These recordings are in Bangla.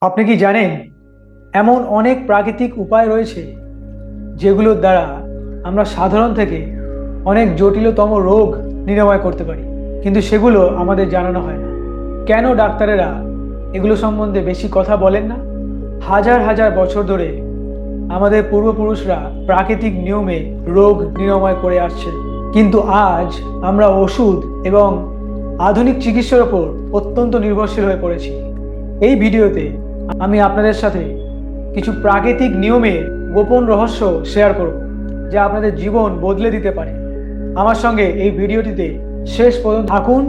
আপনি কি জানেন এমন অনেক প্রাকৃতিক উপায় রয়েছে যেগুলোর দ্বারা আমরা সাধারণ থেকে অনেক জটিলতম রোগ নিরাময় করতে পারি, কিন্তু সেগুলো আমাদের জানানো হয় না। কেন ডাক্তারেরা এগুলো সম্বন্ধে বেশি কথা বলেন না? হাজার হাজার বছর ধরে আমাদের পূর্বপুরুষরা প্রাকৃতিক নিয়মে রোগ নিরাময় করে আসছে, কিন্তু আজ আমরা ওষুধ এবং আধুনিক চিকিৎসার ওপর অত্যন্ত নির্ভরশীল হয়ে পড়েছি। এই ভিডিওতে আমি আপনাদের সাথে কিছু প্রাকৃতিক নিয়মের গোপন রহস্য শেয়ার করব, যা আপনাদের জীবন বদলে দিতে পারে। আমার সঙ্গে এই ভিডিওটিতে শেষ পর্যন্ত থাকুন,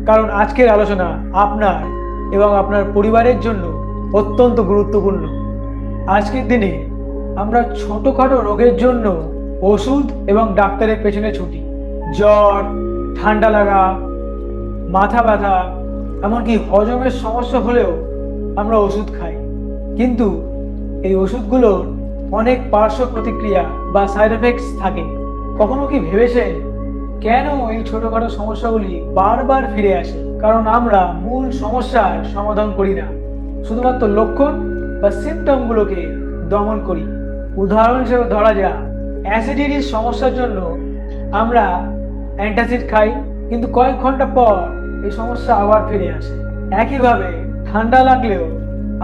কারণ আজকের আলোচনা আপনার এবং আপনার পরিবারের জন্য অত্যন্ত গুরুত্বপূর্ণ। আজকের দিনে আমরা ছোটখাটো রোগের জন্য ওষুধ এবং ডাক্তারের পেছনে ছুটি। জ্বর, ঠান্ডা লাগা, মাথা ব্যথা, এমনকি হজমের সমস্যা হলেও আমরা ওষুধ খাই, কিন্তু এই ওষুধগুলোর অনেক পার্শ্ব প্রতিক্রিয়া বা সাইড এফেক্টস থাকে। কখনো কি ভেবেছেন কেন এই ছোটখাটো সমস্যাগুলি বারবার ফিরে আসে? কারণ আমরা মূল সমস্যার সমাধান করি না, শুধুমাত্র লক্ষণ বা সিমটমগুলোকে দমন করি। উদাহরণ হিসেবে ধরা যাক, অ্যাসিডিটির সমস্যার জন্য আমরা অ্যান্টাসিড খাই, কিন্তু কয়েক ঘন্টা পর এই সমস্যা আবার ফিরে আসে। একইভাবে ঠান্ডা লাগলেও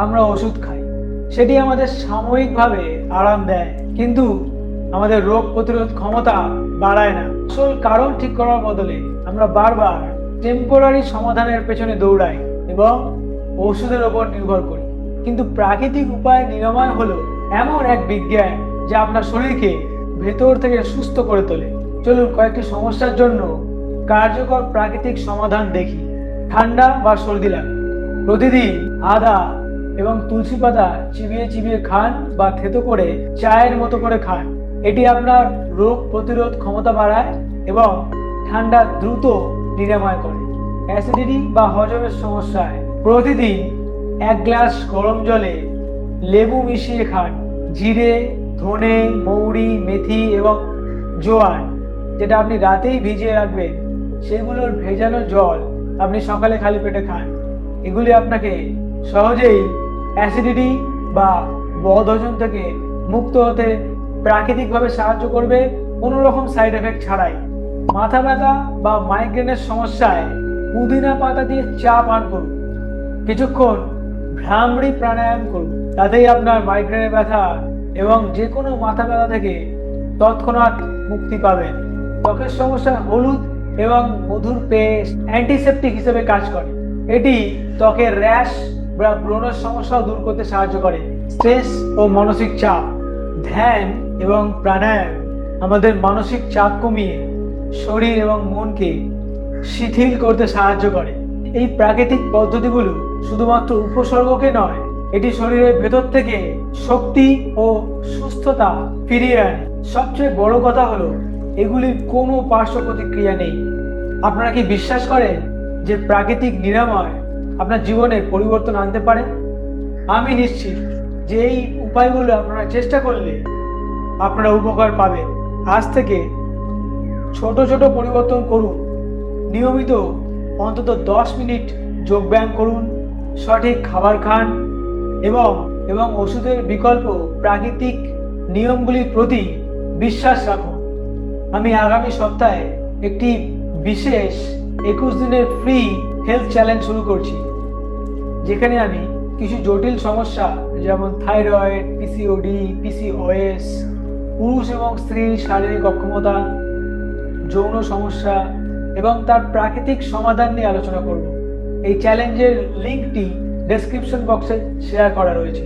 আমরা ওষুধ খাই, সেটি আমাদের সাময়িকভাবে আরাম দেয়, কিন্তু আমাদের রোগ প্রতিরোধ ক্ষমতা বাড়ায় না। আসল কারণ ঠিক করার বদলে আমরা বারবার টেম্পোরারি সমাধানের পেছনে দৌড়াই এবং ওষুধের ওপর নির্ভর করি। কিন্তু প্রাকৃতিক উপায় নিরাময় হলো এমন এক বিজ্ঞান যা আপনার শরীরকে ভেতর থেকে সুস্থ করে তোলে। চলুন কয়েকটি সমস্যার জন্য কার্যকর প্রাকৃতিক সমাধান দেখি। ঠান্ডা বা সর্দি লাগে, প্রতিদিন আদা এবং তুলসী পাতা চিবিয়ে চিবিয়ে খান বা থেতো করে চায়ের মতো করে খান। এটি আপনার রোগ প্রতিরোধ ক্ষমতা বাড়ায় এবং ঠান্ডা দ্রুত নিরাময় করে। অ্যাসিডিটি বা হজমের সমস্যায় প্রতিদিন 1 গ্লাস গরম জলে লেবু মিশিয়ে খান। জিরে, ধনে, মৌরি, মেথি এবং জোয়ান, যেটা আপনি রাতেই ভিজিয়ে রাখবেন, সেগুলোর ভেজানো জল আপনি সকালে খালি পেটে খান। এগুলি আপনাকে সহজেই অ্যাসিডিটি বা বদহজম থেকে মুক্ত হতে প্রাকৃতিকভাবে সাহায্য করবে, কোনো রকম সাইড এফেক্ট ছাড়াই। মাথা ব্যথা বা মাইগ্রেনের সমস্যায় পুদিনা পাতা দিয়ে চা পান করুন। কিছুক্ষণ ভ্রামরি প্রাণায়াম করুন, তাতেই আপনার মাইগ্রেনের ব্যথা এবং যে কোনো মাথা ব্যথা থেকে তৎক্ষণাৎ মুক্তি পাবেন। ত্বকের সমস্যা হলুদ এবং মধুর পেস্ট অ্যান্টিসেপটিক হিসেবে কাজ করে। এটি ত্বকের র্যাশ বা ব্রণের সমস্যাও দূর করতে সাহায্য করে। স্ট্রেস ও মানসিক চাপ, ধ্যান এবং প্রাণায়াম আমাদের মানসিক চাপ কমিয়ে শরীর এবং মনকে শিথিল করতে সাহায্য করে। এই প্রাকৃতিক পদ্ধতিগুলো শুধুমাত্র উপসর্গকে নয়, এটি শরীরের ভেতর থেকে শক্তি ও সুস্থতা ফিরিয়ে আনে। সবচেয়ে বড় কথা হলো এগুলির কোনো পার্শ্ব প্রতিক্রিয়া নেই। আপনারা কি বিশ্বাস করেন যে প্রাকৃতিক নিরাময় আপনার জীবনে পরিবর্তন আনতে পারে? আমি নিশ্চিত যে এই উপায়গুলো আপনারা চেষ্টা করলে আপনারা উপকার পাবেন। আজ থেকে ছোট ছোট পরিবর্তন করুন। নিয়মিত অন্তত 10 মিনিট যোগব্যায়াম করুন, সঠিক খাবার খান এবং এবং ওষুধের বিকল্প প্রাকৃতিক নিয়মগুলির প্রতি বিশ্বাস রাখুন। আমি আগামী সপ্তাহে একটি বিশেষ 21 দিনের ফ্রি হেলথ চ্যালেঞ্জ শুরু করছি, যেখানে আমি কিছু জটিল সমস্যা যেমন থাইরয়েড, পিসিওডি, পিসিওএস, পুরুষ এবং স্ত্রীর শারীরিক অক্ষমতা, যৌন সমস্যা এবং তার প্রাকৃতিক সমাধান নিয়ে আলোচনা করব। এই চ্যালেঞ্জের লিঙ্কটি ডেসক্রিপশন বক্সে শেয়ার করা রয়েছে।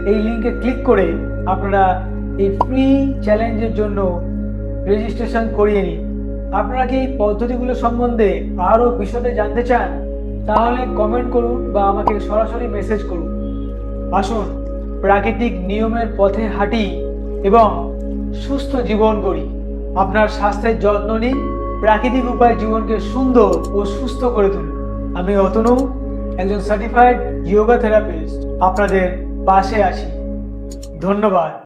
এই লিঙ্কে ক্লিক করে আপনারা এই ফ্রি চ্যালেঞ্জের জন্য রেজিস্ট্রেশন করিয়ে নিন। আপনারা কি এই পদ্ধতিগুলো সম্বন্ধে আরও বিশদে জানতে চান? তাহলে কমেন্ট করুন বা আমাকে সরাসরি মেসেজ করুন। আসুন প্রাকৃতিক নিয়মের পথে হাঁটি এবং সুস্থ জীবন গড়ি। আপনার স্বাস্থ্যের যত্ন নিন, প্রাকৃতিক উপায়ে জীবনকে সুন্দর ও সুস্থ করে তুলুন। আমি অতনু, একজন সার্টিফাইড যোগা থেরাপিস্ট, আপনাদের পাশে আছি। ধন্যবাদ।